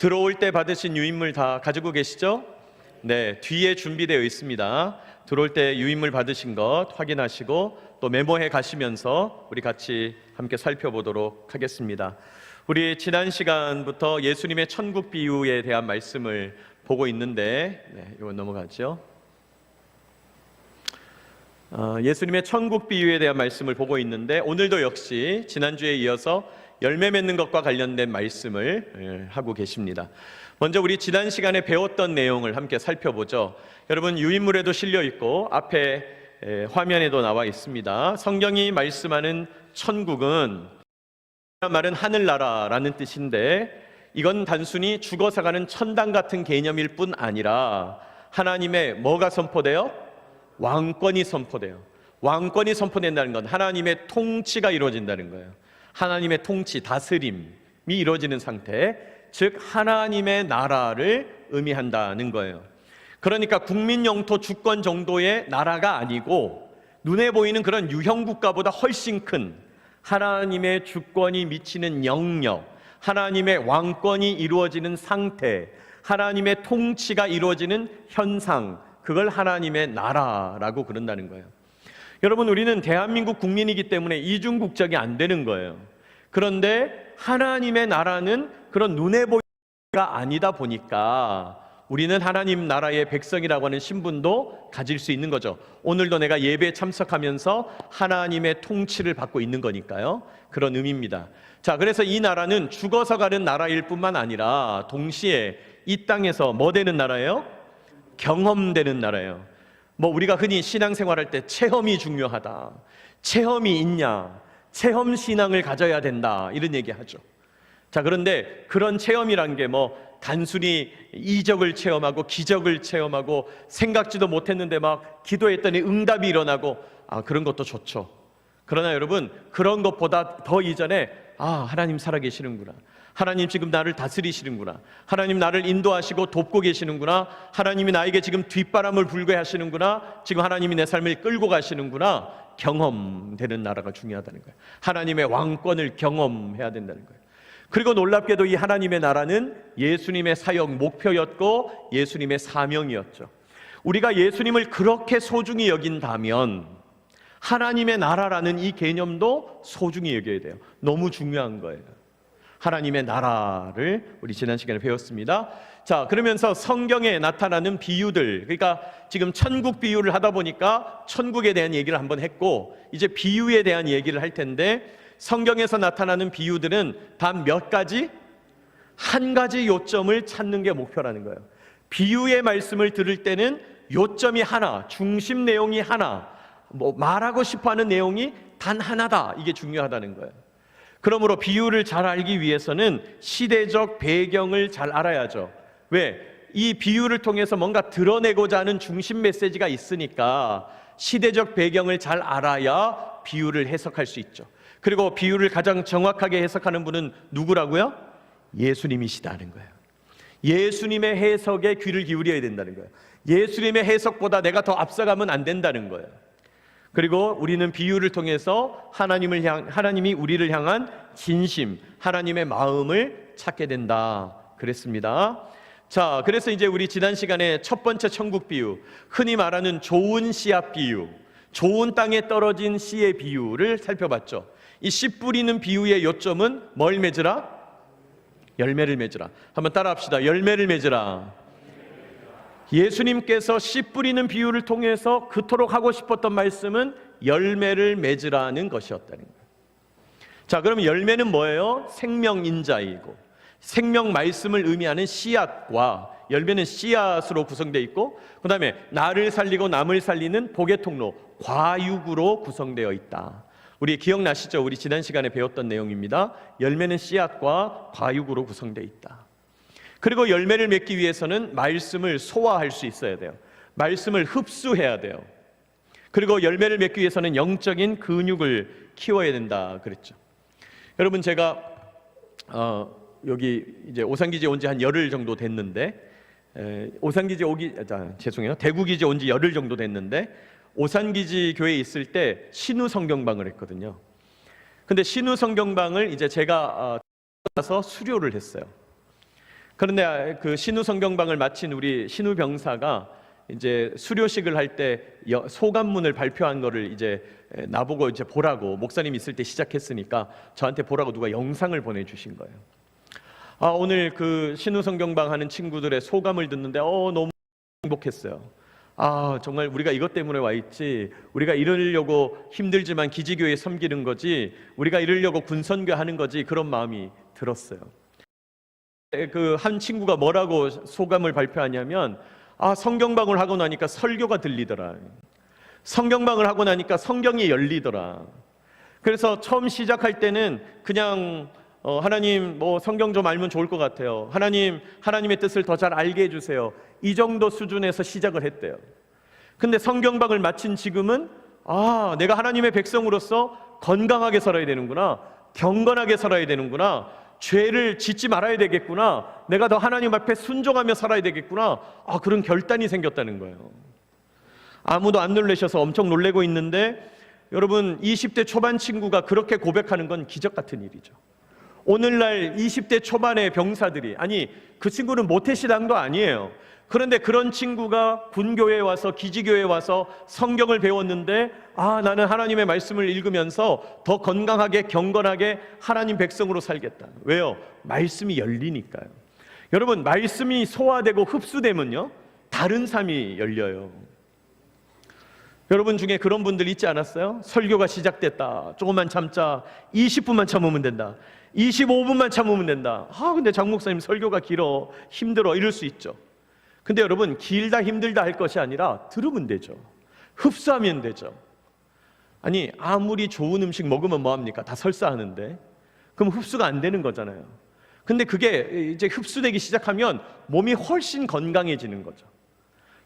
들어올 때 받으신 유인물 다 가지고 계시죠? 네, 뒤에 준비되어 있습니다. 들어올 때 유인물 받으신 것 확인하시고 또 메모해 가시면서 우리 같이 함께 살펴보도록 하겠습니다. 우리 지난 시간부터 예수님의 천국 비유에 대한 말씀을 보고 있는데, 이건 넘어가죠. 예수님의 천국 비유에 대한 말씀을 보고 있는데, 오늘도 역시 지난주에 이어서 열매 맺는 것과 관련된 말씀을 하고 계십니다. 먼저 우리 지난 시간에 배웠던 내용을 함께 살펴보죠. 여러분, 유인물에도 실려 있고 앞에 화면에도 나와 있습니다. 성경이 말씀하는 천국은, 말은 하늘나라라는 뜻인데, 이건 단순히 죽어서 가는 천당 같은 개념일 뿐 아니라 하나님의 뭐가 선포돼요? 왕권이 선포돼요. 왕권이 선포된다는 건 하나님의 통치가 이루어진다는 거예요. 하나님의 통치, 다스림이 이루어지는 상태, 즉 하나님의 나라를 의미한다는 거예요. 그러니까 국민 영토 주권 정도의 나라가 아니고 눈에 보이는 그런 유형 국가보다 훨씬 큰 하나님의 주권이 미치는 영역, 하나님의 왕권이 이루어지는 상태, 하나님의 통치가 이루어지는 현상, 그걸 하나님의 나라라고 그런다는 거예요. 여러분, 우리는 대한민국 국민이기 때문에 이중 국적이 안 되는 거예요. 그런데 하나님의 나라는 그런 눈에 보이는 가 아니다 보니까 우리는 하나님 나라의 백성이라고 하는 신분도 가질 수 있는 거죠. 오늘도 내가 예배에 참석하면서 하나님의 통치를 받고 있는 거니까요. 그런 의미입니다. 자, 그래서 이 나라는 죽어서 가는 나라일 뿐만 아니라 동시에 이 땅에서 뭐 되는 나라예요? 경험되는 나라예요. 우리가 흔히 신앙생활할 때 체험이 중요하다, 체험이 있냐, 체험 신앙을 가져야 된다, 이런 얘기 하죠. 자, 그런데 그런 체험이란 게 단순히 이적을 체험하고 기적을 체험하고 생각지도 못했는데 막 기도했더니 응답이 일어나고, 그런 것도 좋죠. 그러나 여러분, 그런 것보다 더 이전에 하나님 살아계시는구나, 하나님 지금 나를 다스리시는구나, 하나님 나를 인도하시고 돕고 계시는구나, 하나님이 나에게 지금 뒷바람을 불게 하시는구나, 지금 하나님이 내 삶을 끌고 가시는구나, 경험되는 나라가 중요하다는 거예요. 하나님의 왕권을 경험해야 된다는 거예요. 그리고 놀랍게도 이 하나님의 나라는 예수님의 사역 목표였고 예수님의 사명이었죠. 우리가 예수님을 그렇게 소중히 여긴다면 하나님의 나라라는 이 개념도 소중히 여겨야 돼요. 너무 중요한 거예요. 하나님의 나라를 우리 지난 시간에 배웠습니다. 자, 그러면서 성경에 나타나는 비유들, 그러니까 지금 천국 비유를 하다 보니까 천국에 대한 얘기를 한번 했고, 이제 비유에 대한 얘기를 할 텐데, 성경에서 나타나는 비유들은 단 몇 가지? 한 가지 요점을 찾는 게 목표라는 거예요. 비유의 말씀을 들을 때는 요점이 하나, 중심 내용이 하나, 말하고 싶어하는 내용이 단 하나다, 이게 중요하다는 거예요. 그러므로 비유를 잘 알기 위해서는 시대적 배경을 잘 알아야죠. 왜? 이 비유를 통해서 뭔가 드러내고자 하는 중심 메시지가 있으니까 시대적 배경을 잘 알아야 비유를 해석할 수 있죠. 그리고 비유를 가장 정확하게 해석하는 분은 누구라고요? 예수님이시다는 거예요. 예수님의 해석에 귀를 기울여야 된다는 거예요. 예수님의 해석보다 내가 더 앞서가면 안 된다는 거예요. 그리고 우리는 비유를 통해서 하나님이 우리를 향한 진심, 하나님의 마음을 찾게 된다 그랬습니다. 자, 그래서 이제 우리 지난 시간에 첫 번째 천국 비유, 흔히 말하는 좋은 씨앗 비유, 좋은 땅에 떨어진 씨의 비유를 살펴봤죠. 이 씨 뿌리는 비유의 요점은 뭘 맺으라? 열매를 맺으라. 한번 따라합시다. 열매를 맺으라. 예수님께서 씨 뿌리는 비유를 통해서 그토록 하고 싶었던 말씀은 열매를 맺으라는 것이었다는 거예요. 자, 그러면 열매는 뭐예요? 생명인자이고, 생명 말씀을 의미하는 씨앗과, 열매는 씨앗으로 구성되어 있고, 그 다음에 나를 살리고 남을 살리는 복의 통로, 과육으로 구성되어 있다. 우리 기억나시죠? 우리 지난 시간에 배웠던 내용입니다. 열매는 씨앗과 과육으로 구성되어 있다. 그리고 열매를 맺기 위해서는 말씀을 소화할 수 있어야 돼요. 말씀을 흡수해야 돼요. 그리고 열매를 맺기 위해서는 영적인 근육을 키워야 된다 그랬죠. 여러분, 제가 여기 이제 오산기지에 온 지 한 열흘 정도 됐는데, 대구기지 온 지 열흘 정도 됐는데, 오산기지 교회에 있을 때 신우 성경방을 했거든요. 근데 신우 성경방을 이제 제가 가서 수료를 했어요. 그런데 그 신우 성경방을 마친 우리 신우 병사가 이제 수료식을 할 때 소감문을 발표한 거를 이제 나보고 이제 보라고, 목사님 있을 때 시작했으니까 저한테 보라고 누가 영상을 보내주신 거예요. 오늘 그 신우 성경방 하는 친구들의 소감을 듣는데 너무 행복했어요. 정말 우리가 이것 때문에 와 있지, 우리가 이러려고 힘들지만 기지교회 섬기는 거지, 우리가 이러려고 군선교 하는 거지, 그런 마음이 들었어요. 그 한 친구가 뭐라고 소감을 발표하냐면, 성경방을 하고 나니까 설교가 들리더라, 성경방을 하고 나니까 성경이 열리더라. 그래서 처음 시작할 때는 그냥 하나님 성경 좀 알면 좋을 것 같아요, 하나님의 뜻을 더 잘 알게 해주세요, 이 정도 수준에서 시작을 했대요. 근데 성경방을 마친 지금은 내가 하나님의 백성으로서 건강하게 살아야 되는구나, 경건하게 살아야 되는구나, 죄를 짓지 말아야 되겠구나, 내가 더 하나님 앞에 순종하며 살아야 되겠구나, 그런 결단이 생겼다는 거예요. 아무도 안 놀라셔서 엄청 놀래고 있는데, 여러분 20대 초반 친구가 그렇게 고백하는 건 기적 같은 일이죠. 오늘날 20대 초반의 병사들이, 그 친구는 모태신앙도 아니에요. 그런데 그런 친구가 군교회에 와서, 기지교회에 와서 성경을 배웠는데, 나는 하나님의 말씀을 읽으면서 더 건강하게 경건하게 하나님 백성으로 살겠다. 왜요? 말씀이 열리니까요. 여러분, 말씀이 소화되고 흡수되면요, 다른 삶이 열려요. 여러분 중에 그런 분들 있지 않았어요? 설교가 시작됐다, 조금만 참자, 20분만 참으면 된다, 25분만 참으면 된다. 근데 장 목사님 설교가 길어, 힘들어, 이럴 수 있죠. 근데 여러분, 길다 힘들다 할 것이 아니라 들으면 되죠. 흡수하면 되죠. 아무리 좋은 음식 먹으면 뭐합니까? 다 설사하는데. 그럼 흡수가 안 되는 거잖아요. 근데 그게 이제 흡수되기 시작하면 몸이 훨씬 건강해지는 거죠.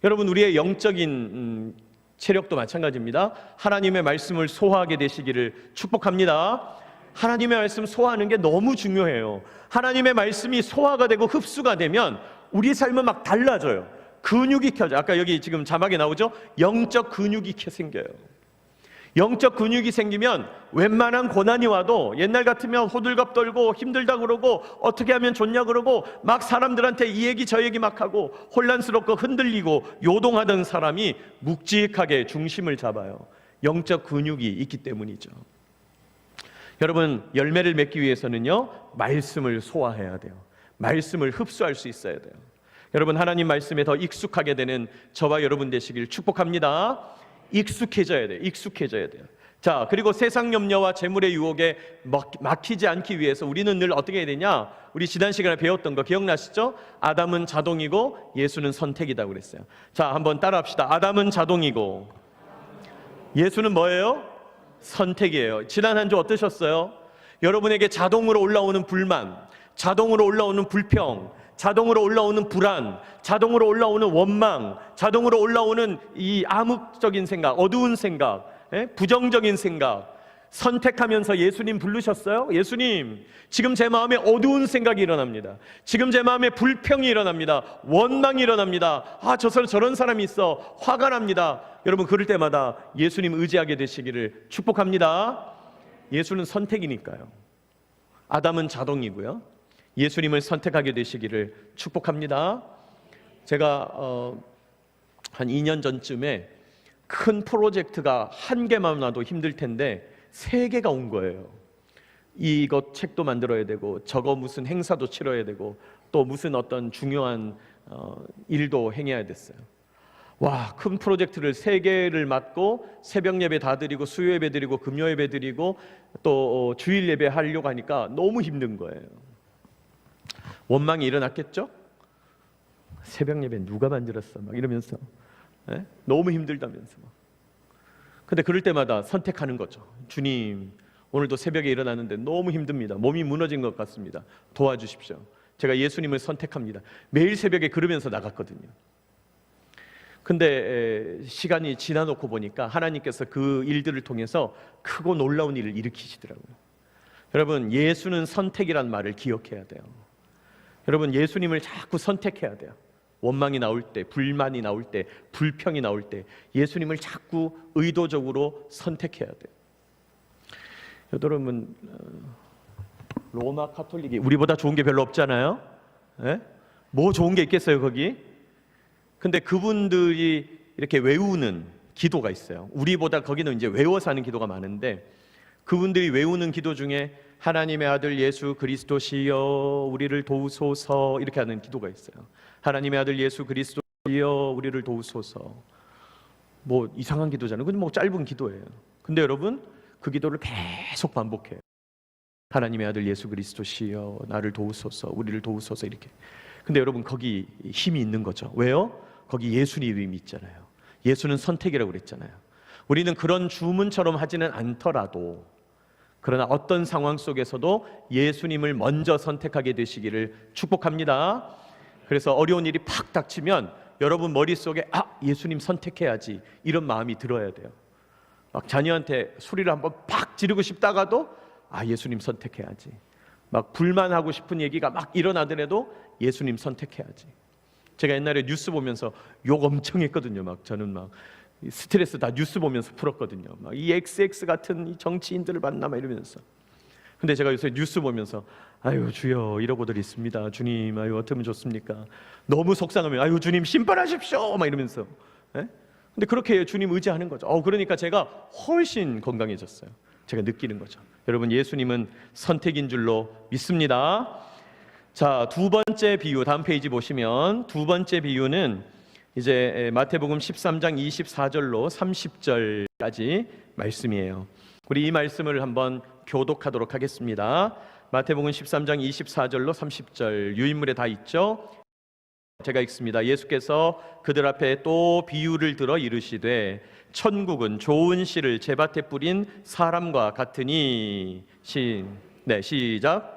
여러분, 우리의 영적인 체력도 마찬가지입니다. 하나님의 말씀을 소화하게 되시기를 축복합니다. 하나님의 말씀 소화하는 게 너무 중요해요. 하나님의 말씀이 소화가 되고 흡수가 되면 우리 삶은 막 달라져요. 근육이 켜져요. 아까 여기 지금 자막에 나오죠? 영적 근육이 생겨요. 영적 근육이 생기면 웬만한 고난이 와도, 옛날 같으면 호들갑 떨고 힘들다 그러고 어떻게 하면 좋냐 그러고 막 사람들한테 이 얘기 저 얘기 막 하고 혼란스럽고 흔들리고 요동하던 사람이 묵직하게 중심을 잡아요. 영적 근육이 있기 때문이죠. 여러분, 열매를 맺기 위해서는요, 말씀을 소화해야 돼요. 말씀을 흡수할 수 있어야 돼요. 여러분, 하나님 말씀에 더 익숙하게 되는 저와 여러분 되시길 축복합니다. 익숙해져야 돼요. 익숙해져야 돼요. 자, 그리고 세상 염려와 재물의 유혹에 막히지 않기 위해서 우리는 늘 어떻게 해야 되냐? 우리 지난 시간에 배웠던 거 기억나시죠? 아담은 자동이고 예수는 선택이라고 그랬어요. 자, 한번 따라합시다. 아담은 자동이고 예수는 뭐예요? 선택이에요. 지난 한 주 어떠셨어요? 여러분에게 자동으로 올라오는 불만, 자동으로 올라오는 불평, 자동으로 올라오는 불안, 자동으로 올라오는 원망, 자동으로 올라오는 이 암흑적인 생각, 어두운 생각, 부정적인 생각, 선택하면서 예수님 부르셨어요? 예수님, 지금 제 마음에 어두운 생각이 일어납니다. 지금 제 마음에 불평이 일어납니다. 원망이 일어납니다. 저런 사람이 있어. 화가 납니다. 여러분, 그럴 때마다 예수님 의지하게 되시기를 축복합니다. 예수는 선택이니까요. 아담은 자동이고요. 예수님을 선택하게 되시기를 축복합니다. 제가 한 2년 전쯤에 큰 프로젝트가 한 개만 와도 힘들 텐데 3개가 온 거예요. 이것 책도 만들어야 되고 저거 무슨 행사도 치러야 되고 또 무슨 어떤 중요한 일도 행해야 됐어요. 큰 프로젝트를 3개를 맡고 새벽 예배 다 드리고 수요 예배 드리고 금요 예배 드리고 또 주일 예배 하려고 하니까 너무 힘든 거예요. 원망이 일어났겠죠? 새벽 예배 누가 만들었어? 막 이러면서 너무 힘들다면서 막. 근데 그럴 때마다 선택하는 거죠. 주님, 오늘도 새벽에 일어나는데 너무 힘듭니다. 몸이 무너진 것 같습니다. 도와주십시오. 제가 예수님을 선택합니다. 매일 새벽에 그러면서 나갔거든요. 근데 시간이 지나놓고 보니까 하나님께서 그 일들을 통해서 크고 놀라운 일을 일으키시더라고요. 여러분, 예수는 선택이란 말을 기억해야 돼요. 여러분, 예수님을 자꾸 선택해야 돼요. 원망이 나올 때, 불만이 나올 때, 불평이 나올 때 예수님을 자꾸 의도적으로 선택해야 돼요. 여러분, 로마 카톨릭이 우리보다 좋은 게 별로 없잖아요. 뭐 좋은 게 있겠어요 거기? 근데 그분들이 이렇게 외우는 기도가 있어요. 우리보다 거기는 이제 외워서 하는 기도가 많은데, 그분들이 외우는 기도 중에 하나님의 아들 예수 그리스도시여 우리를 도우소서 이렇게 하는 기도가 있어요. 하나님의 아들 예수 그리스도시여 우리를 도우소서. 뭐 이상한 기도잖아요. 그건 뭐 짧은 기도예요. 근데 여러분 그 기도를 계속 반복해요. 하나님의 아들 예수 그리스도시여 나를 도우소서 우리를 도우소서 이렇게. 근데 여러분 거기 힘이 있는 거죠. 왜요? 거기 예수님이 있잖아요. 예수는 선택이라고 그랬잖아요. 우리는 그런 주문처럼 하지는 않더라도, 그러나 어떤 상황 속에서도 예수님을 먼저 선택하게 되시기를 축복합니다. 그래서 어려운 일이 팍 닥치면 여러분 머릿속에 예수님 선택해야지 이런 마음이 들어야 돼요. 막 자녀한테 소리를 한번 팍 지르고 싶다가도 예수님 선택해야지. 막 불만하고 싶은 얘기가 막 일어나더라도 예수님 선택해야지. 제가 옛날에 뉴스 보면서 욕 엄청 했거든요. 막 저는 막 스트레스 다 뉴스 보면서 풀었거든요. 막 이 XX 같은 이 정치인들을 만나 막 이러면서. 근데 제가 요새 뉴스 보면서 아유 주여 이러고들 있습니다. 주님 아유 어쩌면 좋습니까? 너무 속상하면 아유 주님 심판하십시오 막 이러면서. 예? 근데 그렇게 주님 의지하는 거죠. 그러니까 제가 훨씬 건강해졌어요. 제가 느끼는 거죠. 여러분 예수님은 선택인 줄로 믿습니다. 자, 두 번째 비유, 다음 페이지 보시면 두 번째 비유는 이제 마태복음 13장 24절로 30절까지 말씀이에요. 우리 이 말씀을 한번 교독하도록 하겠습니다. 마태복음 13장 24절로 30절 유인물에 다 있죠? 제가 읽습니다. 예수께서 그들 앞에 또 비유를 들어 이르시되 천국은 좋은 씨를 제밭에 뿌린 사람과 같으니 시작.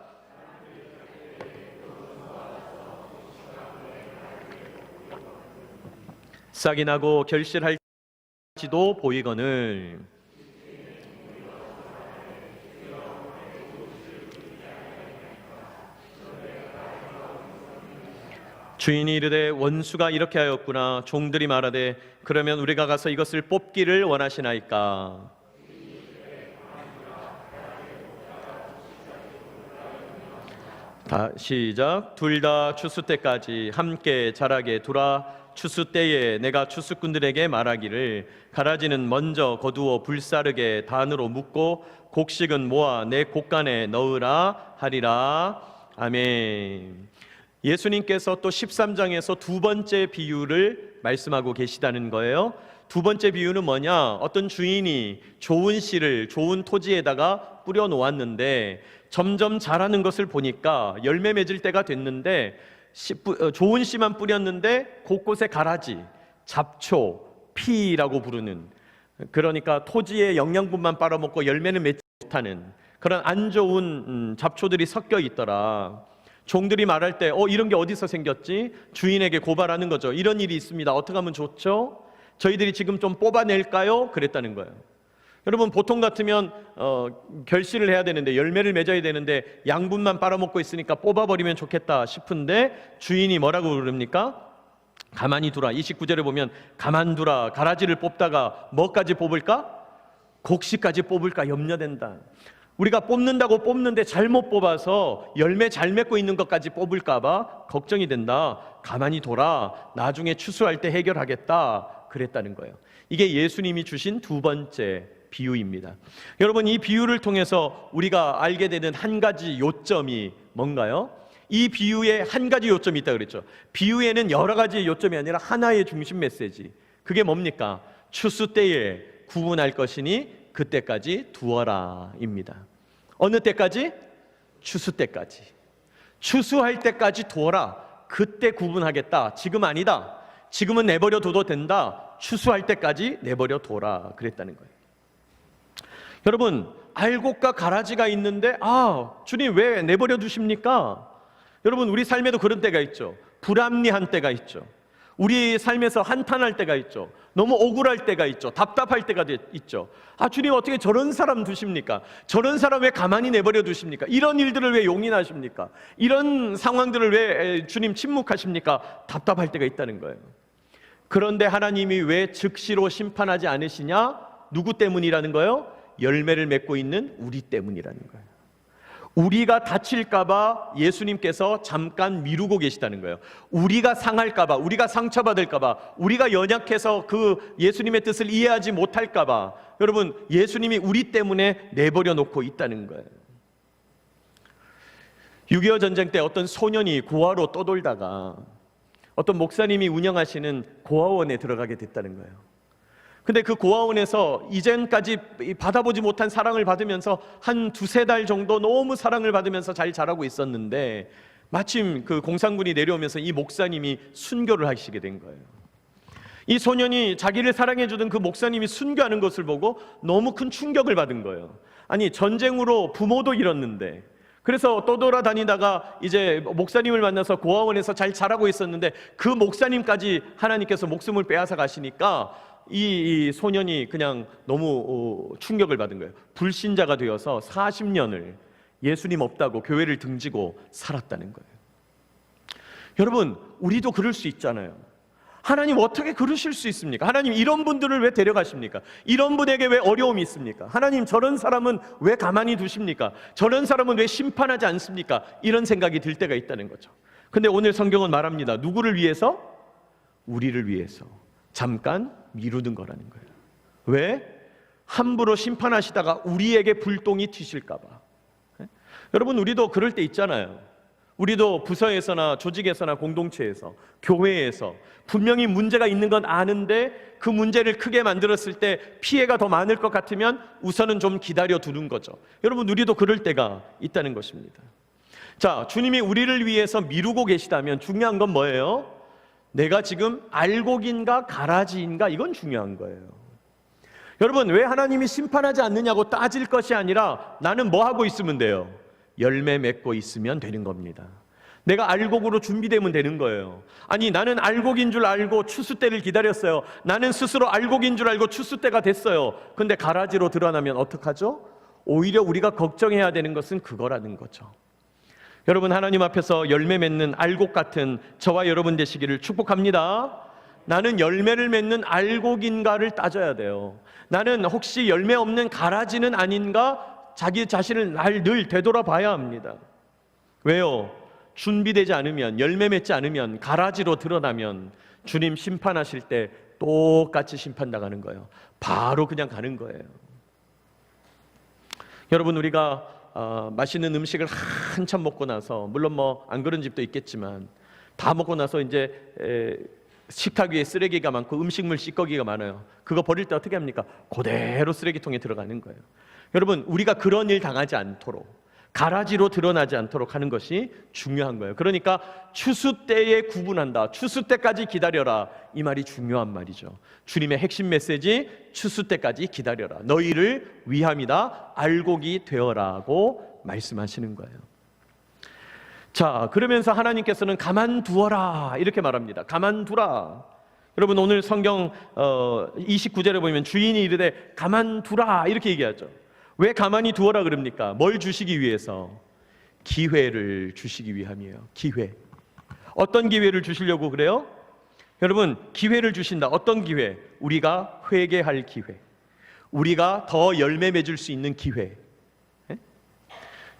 싹이 나고 결실할지도 보이거늘 주인이 이르되 원수가 이렇게 하였구나. 종들이 말하되 그러면 우리가 가서 이것을 뽑기를 원하시나이까. 다 시작. 둘 다 추수 때까지 함께 자라게 두라. 추수 때에 내가 추수꾼들에게 말하기를 가라지는 먼저 거두어 불사르게 단으로 묶고 곡식은 모아 내 곡간에 넣으라 하리라. 아멘. 예수님께서 또 13장에서 두 번째 비유를 말씀하고 계시다는 거예요. 두 번째 비유는 뭐냐? 어떤 주인이 좋은 씨를 좋은 토지에다가 뿌려 놓았는데 점점 자라는 것을 보니까 열매 맺을 때가 됐는데 좋은 씨만 뿌렸는데 곳곳에 가라지, 잡초, 피라고 부르는, 그러니까 토지의 영양분만 빨아먹고 열매는 맺지 못하는 그런 안 좋은 잡초들이 섞여 있더라. 종들이 말할 때 이런 게 어디서 생겼지? 주인에게 고발하는 거죠. 이런 일이 있습니다. 어떻게 하면 좋죠? 저희들이 지금 좀 뽑아낼까요? 그랬다는 거예요. 여러분 보통 같으면 결실을 해야 되는데 열매를 맺어야 되는데 양분만 빨아먹고 있으니까 뽑아버리면 좋겠다 싶은데 주인이 뭐라고 그럽니까? 가만히 두라. 29절에 보면 가만두라. 가라지를 뽑다가 뭐까지 뽑을까? 곡식까지 뽑을까 염려된다. 우리가 뽑는다고 뽑는데 잘못 뽑아서 열매 잘 맺고 있는 것까지 뽑을까 봐 걱정이 된다. 가만히 둬라. 나중에 추수할 때 해결하겠다. 그랬다는 거예요. 이게 예수님이 주신 두 번째 비유입니다. 여러분 이 비유를 통해서 우리가 알게 되는 한 가지 요점이 뭔가요? 이 비유에 한 가지 요점이 있다고 그랬죠. 비유에는 여러 가지 요점이 아니라 하나의 중심 메시지. 그게 뭡니까? 추수 때에 구분할 것이니 그때까지 두어라 입니다. 어느 때까지? 추수 때까지. 추수할 때까지 두어라. 그때 구분하겠다. 지금 아니다. 지금은 내버려 둬도 된다. 추수할 때까지 내버려 둬라. 그랬다는 거예요. 여러분 알곡과 가라지가 있는데 주님 왜 내버려 두십니까? 여러분 우리 삶에도 그런 때가 있죠. 불합리한 때가 있죠. 우리 삶에서 한탄할 때가 있죠. 너무 억울할 때가 있죠. 답답할 때가 있죠. 주님 어떻게 저런 사람 두십니까? 저런 사람 왜 가만히 내버려 두십니까? 이런 일들을 왜 용인하십니까? 이런 상황들을 왜 주님 침묵하십니까? 답답할 때가 있다는 거예요. 그런데 하나님이 왜 즉시로 심판하지 않으시냐? 누구 때문이라는 거예요? 열매를 맺고 있는 우리 때문이라는 거예요. 우리가 다칠까봐 예수님께서 잠깐 미루고 계시다는 거예요. 우리가 상할까봐, 우리가 상처받을까봐, 우리가 연약해서 그 예수님의 뜻을 이해하지 못할까봐 여러분, 예수님이 우리 때문에 내버려 놓고 있다는 거예요. 6.25 전쟁 때 어떤 소년이 고아로 떠돌다가 어떤 목사님이 운영하시는 고아원에 들어가게 됐다는 거예요. 근데 그 고아원에서 이전까지 받아보지 못한 사랑을 받으면서 한 2-3달 정도 너무 사랑을 받으면서 잘 자라고 있었는데 마침 그 공산군이 내려오면서 이 목사님이 순교를 하시게 된 거예요. 이 소년이 자기를 사랑해주던 그 목사님이 순교하는 것을 보고 너무 큰 충격을 받은 거예요. 아니, 전쟁으로 부모도 잃었는데, 그래서 떠돌아다니다가 이제 목사님을 만나서 고아원에서 잘 자라고 있었는데 그 목사님까지 하나님께서 목숨을 빼앗아 가시니까 이 소년이 그냥 너무 충격을 받은 거예요. 불신자가 되어서 40년을 예수님 없다고 교회를 등지고 살았다는 거예요. 여러분, 우리도 그럴 수 있잖아요. 하나님 어떻게 그러실 수 있습니까? 하나님 이런 분들을 왜 데려가십니까? 이런 분에게 왜 어려움이 있습니까? 하나님 저런 사람은 왜 가만히 두십니까? 저런 사람은 왜 심판하지 않습니까? 이런 생각이 들 때가 있다는 거죠. 근데 오늘 성경은 말합니다. 누구를 위해서? 우리를 위해서 잠깐 미루는 거라는 거예요. 왜? 함부로 심판하시다가 우리에게 불똥이 튀실까 봐. 여러분, 우리도 그럴 때 있잖아요. 우리도 부서에서나 조직에서나 공동체에서, 교회에서 분명히 문제가 있는 건 아는데 그 문제를 크게 만들었을 때 피해가 더 많을 것 같으면 우선은 좀 기다려 두는 거죠. 여러분, 우리도 그럴 때가 있다는 것입니다. 자, 주님이 우리를 위해서 미루고 계시다면 중요한 건 뭐예요? 내가 지금 알곡인가 가라지인가, 이건 중요한 거예요. 여러분, 왜 하나님이 심판하지 않느냐고 따질 것이 아니라 나는 뭐 하고 있으면 돼요? 열매 맺고 있으면 되는 겁니다. 내가 알곡으로 준비되면 되는 거예요. 아니, 나는 알곡인 줄 알고 추수 때를 기다렸어요. 나는 스스로 알곡인 줄 알고 추수 때가 됐어요. 근데 가라지로 드러나면 어떡하죠? 오히려 우리가 걱정해야 되는 것은 그거라는 거죠. 여러분, 하나님 앞에서 열매 맺는 알곡 같은 저와 여러분 되시기를 축복합니다. 나는 열매를 맺는 알곡인가를 따져야 돼요. 나는 혹시 열매 없는 가라지는 아닌가? 자기 자신을 늘 되돌아봐야 합니다. 왜요? 준비되지 않으면, 열매 맺지 않으면, 가라지로 드러나면 주님 심판하실 때 똑같이 심판당하는 거예요. 바로 그냥 가는 거예요. 여러분, 우리가 맛있는 음식을 한참 먹고 나서, 물론 뭐 안 그런 집도 있겠지만 다 먹고 나서 이제 식탁 위에 쓰레기가 많고 음식물 찌꺼기가 많아요. 그거 버릴 때 어떻게 합니까? 그대로 쓰레기통에 들어가는 거예요. 여러분, 우리가 그런 일 당하지 않도록, 가라지로 드러나지 않도록 하는 것이 중요한 거예요. 그러니까 추수 때에 구분한다, 추수 때까지 기다려라, 이 말이 중요한 말이죠. 주님의 핵심 메시지, 추수 때까지 기다려라, 너희를 위함이다, 알곡이 되어라고 말씀하시는 거예요. 자, 그러면서 하나님께서는 가만두어라 이렇게 말합니다. 가만두라. 여러분, 오늘 성경 29절에 보면 주인이 이르되 가만두라 이렇게 얘기하죠. 왜 가만히 두어라 그럽니까? 뭘 주시기 위해서? 기회를 주시기 위함이에요. 기회. 어떤 기회를 주시려고 그래요? 여러분, 기회를 주신다. 어떤 기회? 우리가 회개할 기회, 우리가 더 열매 맺을 수 있는 기회.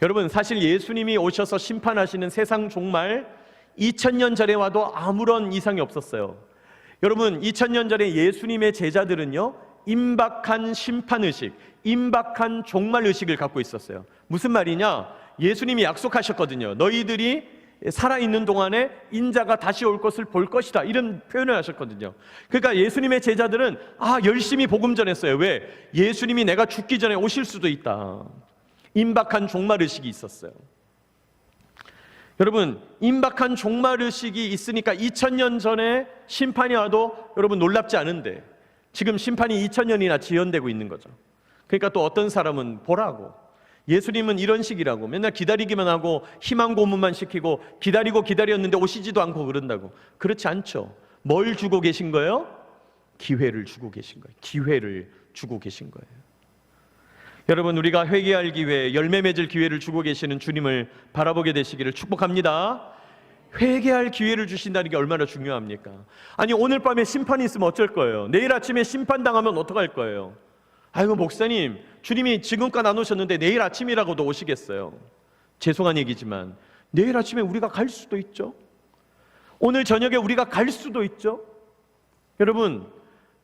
여러분, 사실 예수님이 오셔서 심판하시는 세상 종말 2000년 전에 와도 아무런 이상이 없었어요. 여러분, 2000년 전에 예수님의 제자들은요, 임박한 심판의식, 임박한 종말의식을 갖고 있었어요. 무슨 말이냐? 예수님이 약속하셨거든요. 너희들이 살아있는 동안에 인자가 다시 올 것을 볼 것이다, 이런 표현을 하셨거든요. 그러니까 예수님의 제자들은 열심히 복음 전했어요. 왜? 예수님이 내가 죽기 전에 오실 수도 있다. 임박한 종말의식이 있었어요. 여러분, 임박한 종말의식이 있으니까 2000년 전에 심판이 와도 여러분 놀랍지 않은데 지금 심판이 2000년이나 지연되고 있는 거죠. 그러니까 또 어떤 사람은 보라고, 예수님은 이런 식이라고, 맨날 기다리기만 하고 희망 고문만 시키고 기다리고 기다렸는데 오시지도 않고 그런다고. 그렇지 않죠. 뭘 주고 계신 거예요? 기회를 주고 계신 거예요. 기회를 주고 계신 거예요. 여러분, 우리가 회개할 기회, 열매 맺을 기회를 주고 계시는 주님을 바라보게 되시기를 축복합니다. 회개할 기회를 주신다는 게 얼마나 중요합니까? 아니, 오늘 밤에 심판이 있으면 어쩔 거예요? 내일 아침에 심판당하면 어떡할 거예요? 아이고, 목사님, 주님이 지금껏 안 오셨는데 내일 아침이라고도 오시겠어요? 죄송한 얘기지만 내일 아침에 우리가 갈 수도 있죠. 오늘 저녁에 우리가 갈 수도 있죠. 여러분,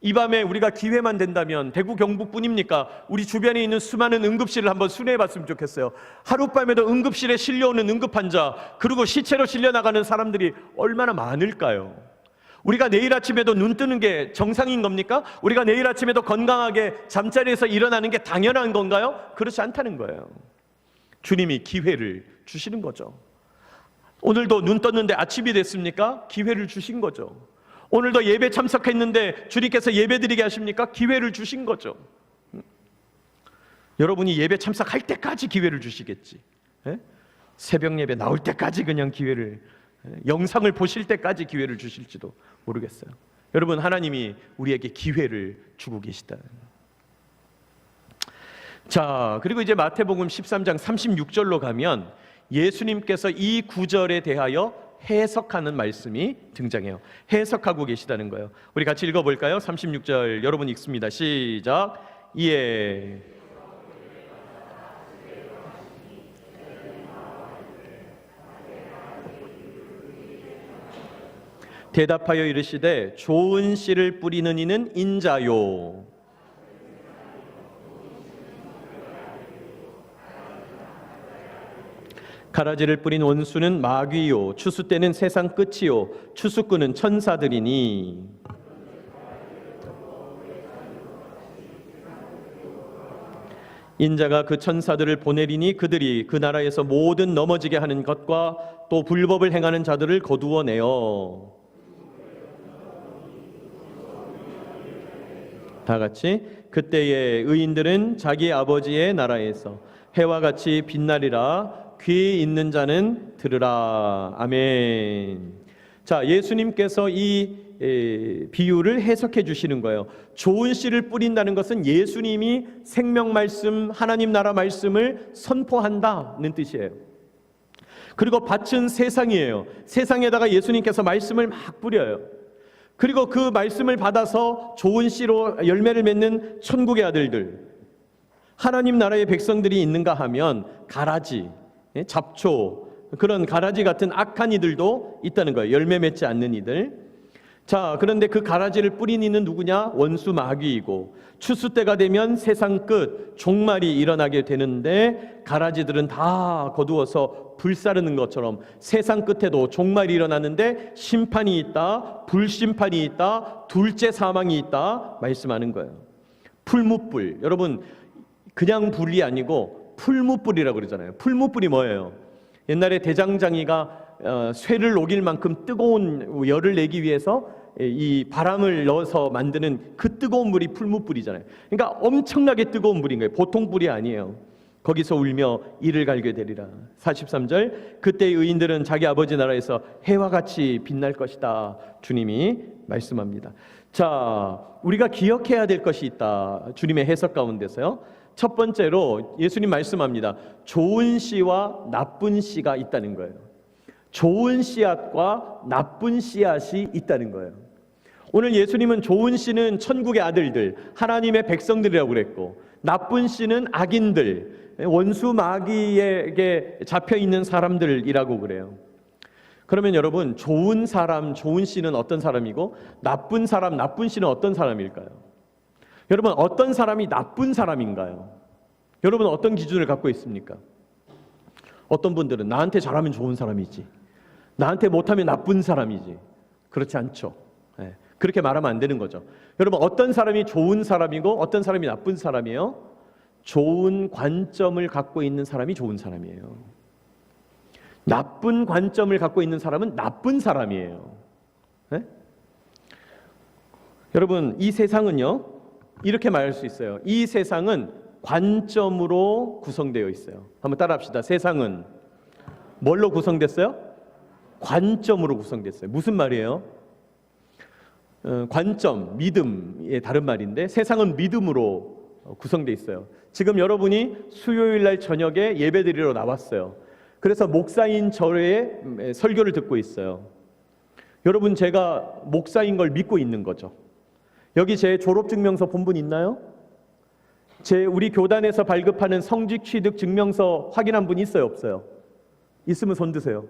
이 밤에 우리가 기회만 된다면 대구 경북뿐입니까? 우리 주변에 있는 수많은 응급실을 한번 순회해 봤으면 좋겠어요. 하룻밤에도 응급실에 실려오는 응급환자, 그리고 시체로 실려나가는 사람들이 얼마나 많을까요? 우리가 내일 아침에도 눈 뜨는 게 정상인 겁니까? 우리가 내일 아침에도 건강하게 잠자리에서 일어나는 게 당연한 건가요? 그렇지 않다는 거예요. 주님이 기회를 주시는 거죠. 오늘도 눈 떴는데 아침이 됐습니까? 기회를 주신 거죠. 오늘도 예배 참석했는데 주님께서 예배 드리게 하십니까? 기회를 주신 거죠. 여러분이 예배 참석할 때까지 기회를 주시겠지. 새벽 예배 나올 때까지 그냥 기회를, 영상을 보실 때까지 기회를 주실지도 모르겠어요. 여러분, 하나님이 우리에게 기회를 주고 계시다. 자, 그리고 이제 마태복음 13장 36절로 가면 예수님께서 이 구절에 대하여 해석하는 말씀이 등장해요. 해석하고 계시다는 거예요. 우리 같이 읽어볼까요? 36절 여러분 읽습니다. 시작. 예. 대답하여 이르시되 좋은 씨를 뿌리는 이는 인자요. 가라지를 뿌린 원수는 마귀요, 추수 때는 세상 끝이요, 추수꾼은 천사들이니. 인자가 그 천사들을 보내리니 그들이 그 나라에서 모든 넘어지게 하는 것과 또 불법을 행하는 자들을 거두어 내어. 다 같이. 그때의 의인들은 자기 아버지의 나라에서 해와 같이 빛나리라. 귀 있는 자는 들으라. 아멘. 자, 예수님께서 이 비유를 해석해 주시는 거예요. 좋은 씨를 뿌린다는 것은 예수님이 생명 말씀, 하나님 나라 말씀을 선포한다는 뜻이에요. 그리고 밭은 세상이에요. 세상에다가 예수님께서 말씀을 막 뿌려요. 그리고 그 말씀을 받아서 좋은 씨로 열매를 맺는 천국의 아들들, 하나님 나라의 백성들이 있는가 하면 가라지, 잡초, 그런 가라지 같은 악한 이들도 있다는 거예요. 열매 맺지 않는 이들. 자, 그런데 그 가라지를 뿌린 이는 누구냐? 원수 마귀이고, 추수 때가 되면 세상 끝 종말이 일어나게 되는데 가라지들은 다 거두어서 불사르는 것처럼 세상 끝에도 종말이 일어나는데 심판이 있다, 불심판이 있다, 둘째 사망이 있다 말씀하는 거예요. 풀무불, 여러분 그냥 불이 아니고 풀무불이라고 그러잖아요. 풀무불이 뭐예요? 옛날에 대장장이가 쇠를 녹일 만큼 뜨거운 열을 내기 위해서 이 바람을 넣어서 만드는 그 뜨거운 물이 풀무불이잖아요. 그러니까 엄청나게 뜨거운 불인 거예요. 보통 불이 아니에요. 거기서 울며 이를 갈게 되리라. 43절, 그때 의인들은 자기 아버지 나라에서 해와 같이 빛날 것이다. 주님이 말씀합니다. 자, 우리가 기억해야 될 것이 있다. 주님의 해석 가운데서요. 첫 번째로 예수님 말씀합니다. 좋은 씨와 나쁜 씨가 있다는 거예요. 좋은 씨앗과 나쁜 씨앗이 있다는 거예요. 오늘 예수님은 좋은 씨는 천국의 아들들, 하나님의 백성들이라고 그랬고, 나쁜 씨는 악인들, 원수 마귀에게 잡혀있는 사람들이라고 그래요. 그러면 여러분, 좋은 사람, 좋은 씨는 어떤 사람이고, 나쁜 사람, 나쁜 씨는 어떤 사람일까요? 여러분, 어떤 사람이 나쁜 사람인가요? 여러분 어떤 기준을 갖고 있습니까? 어떤 분들은 나한테 잘하면 좋은 사람이지, 나한테 못하면 나쁜 사람이지. 그렇지 않죠. 그렇게 말하면 안 되는 거죠. 여러분, 어떤 사람이 좋은 사람이고 어떤 사람이 나쁜 사람이에요? 좋은 관점을 갖고 있는 사람이 좋은 사람이에요. 나쁜 관점을 갖고 있는 사람은 나쁜 사람이에요. 여러분, 이 세상은요, 이렇게 말할 수 있어요. 이 세상은 관점으로 구성되어 있어요. 한번 따라합시다. 세상은 뭘로 구성됐어요? 관점으로 구성됐어요. 무슨 말이에요? 관점, 믿음의 다른 말인데, 세상은 믿음으로 구성되어 있어요. 지금 여러분이 수요일 날 저녁에 예배드리러 나왔어요. 그래서 목사인 저의 설교를 듣고 있어요. 여러분, 제가 목사인 걸 믿고 있는 거죠. 여기 제 졸업증명서 본 분 있나요? 우리 교단에서 발급하는 성직 취득 증명서 확인한 분 있어요, 없어요? 있으면 손 드세요.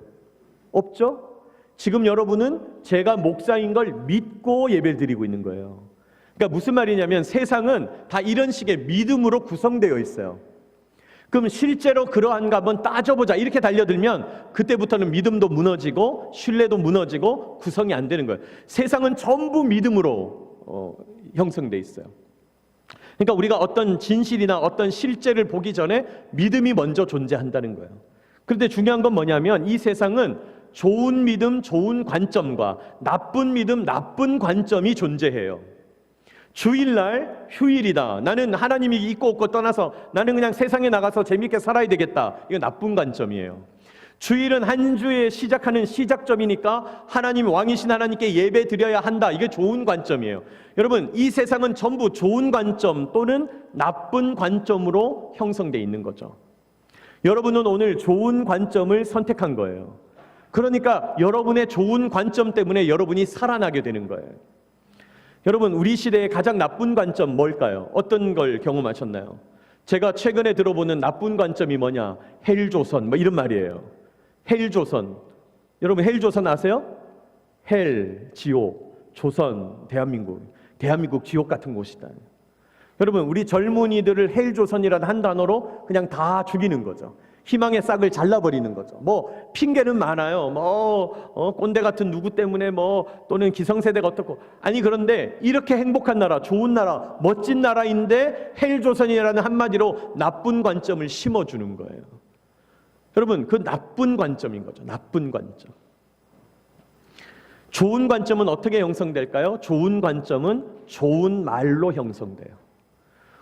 없죠? 지금 여러분은 제가 목사인 걸 믿고 예배를 드리고 있는 거예요. 그러니까 무슨 말이냐면 세상은 다 이런 식의 믿음으로 구성되어 있어요. 그럼 실제로 그러한가 한번 따져보자 이렇게 달려들면 그때부터는 믿음도 무너지고 신뢰도 무너지고 구성이 안 되는 거예요. 세상은 전부 믿음으로 형성돼 있어요. 그러니까 우리가 어떤 진실이나 어떤 실제를 보기 전에 믿음이 먼저 존재한다는 거예요. 그런데 중요한 건 뭐냐면 이 세상은 좋은 믿음, 좋은 관점과 나쁜 믿음, 나쁜 관점이 존재해요. 주일날 휴일이다. 나는 하나님이 있고 없고 떠나서 나는 그냥 세상에 나가서 재밌게 살아야 되겠다. 이거 나쁜 관점이에요. 주일은 한 주에 시작하는 시작점이니까 하나님 왕이신 하나님께 예배 드려야 한다. 이게 좋은 관점이에요. 여러분, 이 세상은 전부 좋은 관점 또는 나쁜 관점으로 형성되어 있는 거죠. 여러분은 오늘 좋은 관점을 선택한 거예요. 그러니까 여러분의 좋은 관점 때문에 여러분이 살아나게 되는 거예요. 여러분, 우리 시대의 가장 나쁜 관점 뭘까요? 어떤 걸 경험하셨나요? 제가 최근에 들어보는 나쁜 관점이 뭐냐? 헬조선, 뭐 이런 말이에요. 헬조선. 여러분, 헬조선 아세요? 헬, 지옥, 조선, 대한민국 지옥 같은 곳이다. 여러분, 우리 젊은이들을 헬조선이라는 한 단어로 그냥 다 죽이는 거죠. 희망의 싹을 잘라버리는 거죠. 뭐 핑계는 많아요. 꼰대 같은 누구 때문에 또는 기성세대가 어떻고. 아니, 그런데 이렇게 행복한 나라, 좋은 나라, 멋진 나라인데 헬조선이라는 한마디로 나쁜 관점을 심어주는 거예요. 여러분, 그 나쁜 관점인 거죠. 나쁜 관점. 좋은 관점은 어떻게 형성될까요? 좋은 관점은 좋은 말로 형성돼요.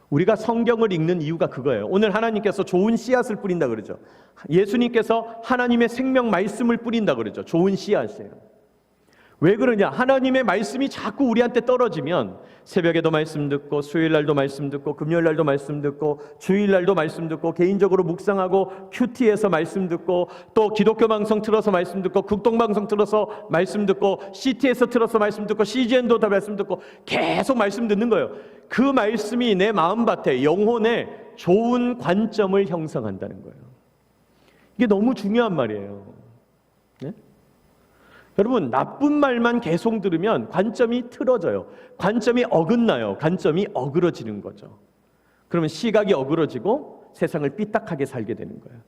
우리가 성경을 읽는 이유가 그거예요. 오늘 하나님께서 좋은 씨앗을 뿌린다 그러죠. 예수님께서 하나님의 생명 말씀을 뿌린다 그러죠. 좋은 씨앗이에요. 왜 그러냐? 하나님의 말씀이 자꾸 우리한테 떨어지면 새벽에도 말씀 듣고 수요일날도 말씀 듣고 금요일날도 말씀 듣고 주일날도 말씀 듣고 개인적으로 묵상하고 큐티에서 말씀 듣고 또 기독교 방송 틀어서 말씀 듣고 극동방송 틀어서 말씀 듣고 CT에서 틀어서 말씀 듣고 CGN도 다 말씀 듣고 계속 말씀 듣는 거예요. 그 말씀이 내 마음밭에 영혼에 좋은 관점을 형성한다는 거예요. 이게 너무 중요한 말이에요. 네? 여러분, 나쁜 말만 계속 들으면 관점이 틀어져요. 관점이 어긋나요. 관점이 어그러지는 거죠. 그러면 시각이 어그러지고 세상을 삐딱하게 살게 되는 거예요.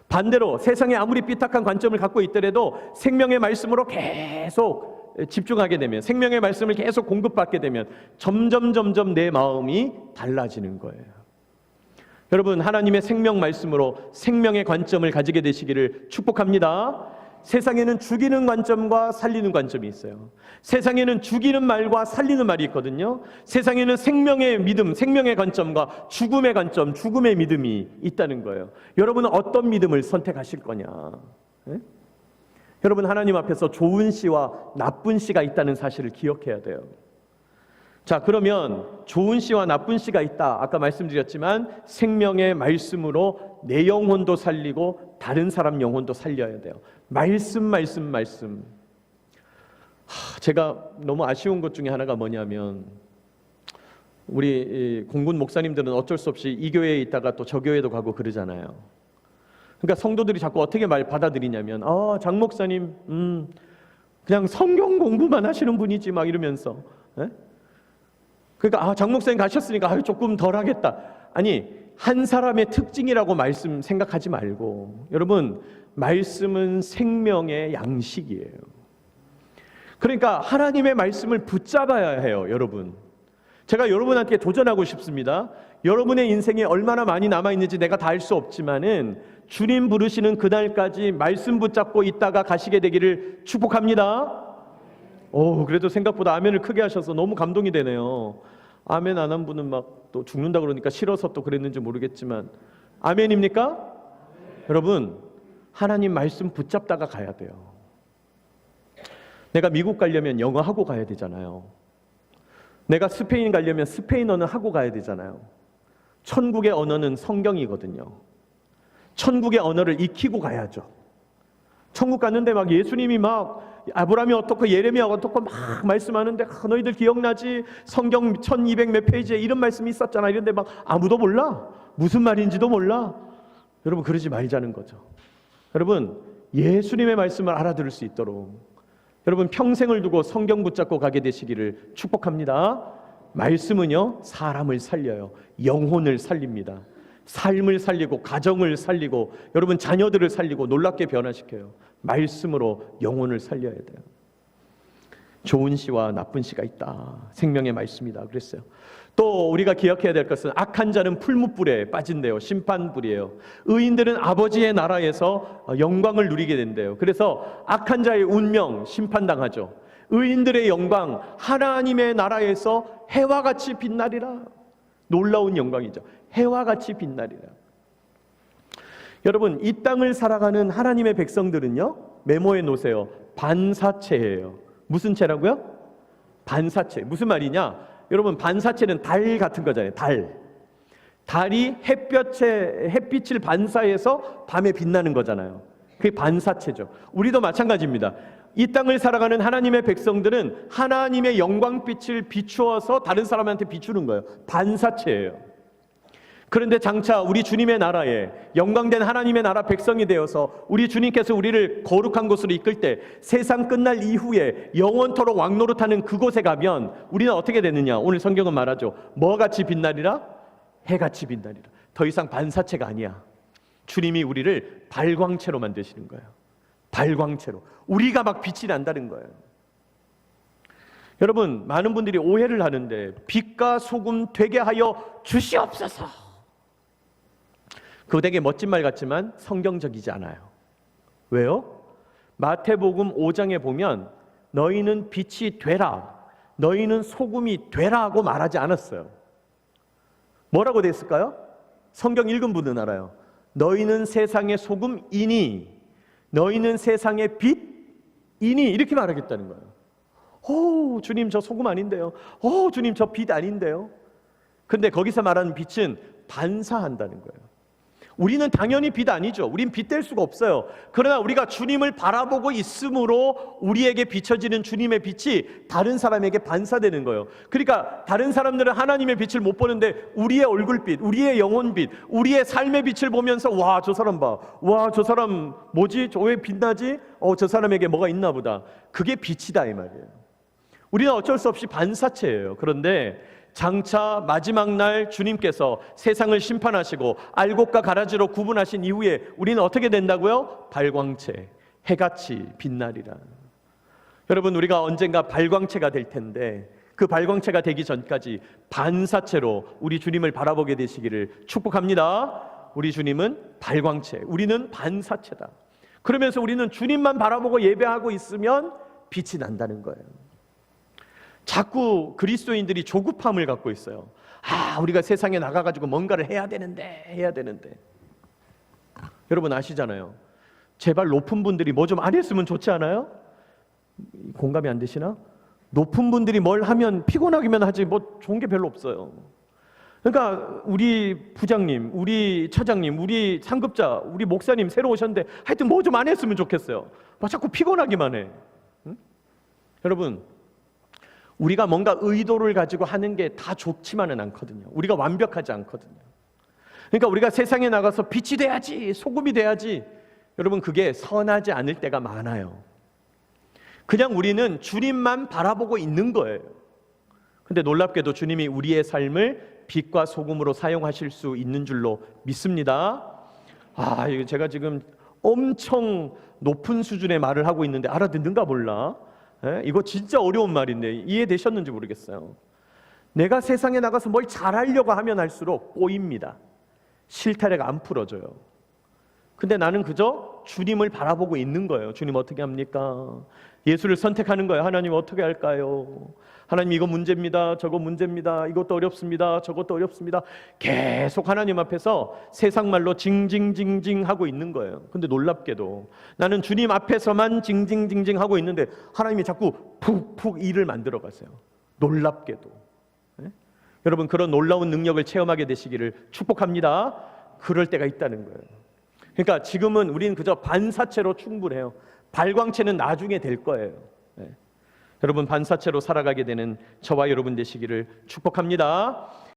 반대로 세상에 아무리 삐딱한 관점을 갖고 있더라도 생명의 말씀으로 계속 집중하게 되면, 생명의 말씀을 계속 공급받게 되면 점점 내 마음이 달라지는 거예요. 여러분, 하나님의 생명 말씀으로 생명의 관점을 가지게 되시기를 축복합니다. 세상에는 죽이는 관점과 살리는 관점이 있어요. 세상에는 죽이는 말과 살리는 말이 있거든요. 세상에는 생명의 믿음, 생명의 관점과 죽음의 관점, 죽음의 믿음이 있다는 거예요. 여러분은 어떤 믿음을 선택하실 거냐? 네? 여러분, 하나님 앞에서 좋은 씨와 나쁜 씨가 있다는 사실을 기억해야 돼요. 자, 그러면 좋은 씨와 나쁜 씨가 있다. 아까 말씀드렸지만 생명의 말씀으로 내 영혼도 살리고 다른 사람 영혼도 살려야 돼요. 말씀. 제가 너무 아쉬운 것 중에 하나가 뭐냐면 우리 공군 목사님들은 어쩔 수 없이 이 교회에 있다가 또 저 교회도 가고 그러잖아요. 그러니까 성도들이 자꾸 어떻게 말 받아들이냐면 장 목사님 그냥 성경 공부만 하시는 분이지 막 이러면서 그러니까 장 목사님 가셨으니까 조금 덜 하겠다. 아니, 한 사람의 특징이라고 말씀 생각하지 말고 여러분, 말씀은 생명의 양식이에요. 그러니까 하나님의 말씀을 붙잡아야 해요. 여러분, 제가 여러분한테 도전하고 싶습니다. 여러분의 인생에 얼마나 많이 남아있는지 내가 다 알 수 없지만은 주님 부르시는 그날까지 말씀 붙잡고 있다가 가시게 되기를 축복합니다. 그래도 생각보다 아멘을 크게 하셔서 너무 감동이 되네요. 아멘 안 한 분은 막 또 죽는다 그러니까 싫어서 또 그랬는지 모르겠지만 아멘입니까? 여러분, 하나님 말씀 붙잡다가 가야 돼요. 내가 미국 가려면 영어 하고 가야 되잖아요. 내가 스페인 가려면 스페인어는 하고 가야 되잖아요. 천국의 언어는 성경이거든요. 천국의 언어를 익히고 가야죠. 천국 갔는데 막 예수님이 막 아브라함이 어떻고 예레미야가 어떻고 막 말씀하는데 너희들 기억나지? 성경 1200 몇 페이지에 이런 말씀이 있었잖아. 이런데 막 아무도 몰라. 무슨 말인지도 몰라. 여러분, 그러지 말자는 거죠. 여러분, 예수님의 말씀을 알아들을 수 있도록 여러분 평생을 두고 성경 붙잡고 가게 되시기를 축복합니다. 말씀은요, 사람을 살려요. 영혼을 살립니다. 삶을 살리고 가정을 살리고 여러분 자녀들을 살리고 놀랍게 변화시켜요. 말씀으로 영혼을 살려야 돼요. 좋은 씨와 나쁜 씨가 있다. 생명의 말씀이다 그랬어요. 또 우리가 기억해야 될 것은 악한 자는 풀무불에 빠진대요. 심판불이에요. 의인들은 아버지의 나라에서 영광을 누리게 된대요. 그래서 악한 자의 운명 심판당하죠. 의인들의 영광 하나님의 나라에서 해와 같이 빛나리라. 놀라운 영광이죠. 해와 같이 빛나리라. 여러분 이 땅을 살아가는 하나님의 백성들은요, 메모해 놓으세요. 반사체예요. 무슨 체라고요? 반사체. 무슨 말이냐? 여러분 반사체는 달 같은 거잖아요. 달이 햇빛을 반사해서 밤에 빛나는 거잖아요. 그게 반사체죠. 우리도 마찬가지입니다. 이 땅을 살아가는 하나님의 백성들은 하나님의 영광빛을 비추어서 다른 사람한테 비추는 거예요. 반사체예요. 그런데 장차 우리 주님의 나라에 영광된 하나님의 나라 백성이 되어서 우리 주님께서 우리를 거룩한 곳으로 이끌 때 세상 끝날 이후에 영원토록 왕노릇하는 그곳에 가면 우리는 어떻게 되느냐? 오늘 성경은 말하죠. 뭐같이 빛나리라? 해같이 빛나리라. 더 이상 반사체가 아니야. 주님이 우리를 발광체로 만드시는 거예요. 발광체로. 우리가 막 빛이 난다는 거예요. 여러분 많은 분들이 오해를 하는데 빛과 소금 되게 하여 주시옵소서. 그거 되게 멋진 말 같지만 성경적이지 않아요. 왜요? 마태복음 5장에 보면 너희는 빛이 되라, 너희는 소금이 되라고 말하지 않았어요. 뭐라고 됐을까요? 성경 읽은 분은 알아요. 너희는 세상의 소금이니 너희는 세상의 빛이니 이렇게 말하겠다는 거예요. 오, 주님 저 소금 아닌데요. 오, 주님 저 빛 아닌데요. 근데 거기서 말하는 빛은 반사한다는 거예요. 우리는 당연히 빛 아니죠. 우린 빛 될 수가 없어요. 그러나 우리가 주님을 바라보고 있으므로 우리에게 비춰지는 주님의 빛이 다른 사람에게 반사되는 거예요. 그러니까 다른 사람들은 하나님의 빛을 못 보는데 우리의 얼굴빛, 우리의 영혼빛, 우리의 삶의 빛을 보면서 와, 저 사람 봐. 와, 저 사람 뭐지? 저 왜 빛나지? 저 사람에게 뭐가 있나 보다. 그게 빛이다 이 말이에요. 우리는 어쩔 수 없이 반사체예요. 그런데 장차 마지막 날 주님께서 세상을 심판하시고 알곡과 가라지로 구분하신 이후에 우리는 어떻게 된다고요? 발광체, 해같이 빛나리라. 여러분 우리가 언젠가 발광체가 될 텐데 그 발광체가 되기 전까지 반사체로 우리 주님을 바라보게 되시기를 축복합니다. 우리 주님은 발광체, 우리는 반사체다. 그러면서 우리는 주님만 바라보고 예배하고 있으면 빛이 난다는 거예요. 자꾸 그리스도인들이 조급함을 갖고 있어요. 우리가 세상에 나가가지고 뭔가를 해야 되는데. 여러분 아시잖아요. 제발 높은 분들이 뭐 좀 안 했으면 좋지 않아요? 공감이 안 되시나? 높은 분들이 뭘 하면 피곤하기만 하지 뭐 좋은 게 별로 없어요. 그러니까 우리 부장님, 우리 차장님, 우리 상급자, 우리 목사님 새로 오셨는데 하여튼 뭐 좀 안 했으면 좋겠어요. 뭐 자꾸 피곤하기만 해. 응? 여러분 우리가 뭔가 의도를 가지고 하는 게 다 좋지만은 않거든요. 우리가 완벽하지 않거든요. 그러니까 우리가 세상에 나가서 빛이 돼야지, 소금이 돼야지. 여러분 그게 선하지 않을 때가 많아요. 그냥 우리는 주님만 바라보고 있는 거예요. 근데 놀랍게도 주님이 우리의 삶을 빛과 소금으로 사용하실 수 있는 줄로 믿습니다. 이거 제가 지금 엄청 높은 수준의 말을 하고 있는데 알아듣는가 몰라. 이거 진짜 어려운 말인데 이해되셨는지 모르겠어요. 내가 세상에 나가서 뭘 잘하려고 하면 할수록 꼬입니다. 실타래가 안 풀어져요. 근데 나는 그저 주님을 바라보고 있는 거예요. 주님 어떻게 합니까? 예수를 선택하는 거예요. 하나님 어떻게 할까요? 하나님 이거 문제입니다. 저거 문제입니다. 이것도 어렵습니다. 저것도 어렵습니다. 계속 하나님 앞에서 세상 말로 징징징징 하고 있는 거예요. 근데 놀랍게도 나는 주님 앞에서만 징징징징 하고 있는데 하나님이 자꾸 푹푹 일을 만들어 가세요. 놀랍게도. 여러분 그런 놀라운 능력을 체험하게 되시기를 축복합니다. 그럴 때가 있다는 거예요. 그러니까 지금은 우리는 그저 반사체로 충분해요. 발광체는 나중에 될 거예요. 여러분 반사체로 살아가게 되는 저와 여러분 되시기를 축복합니다.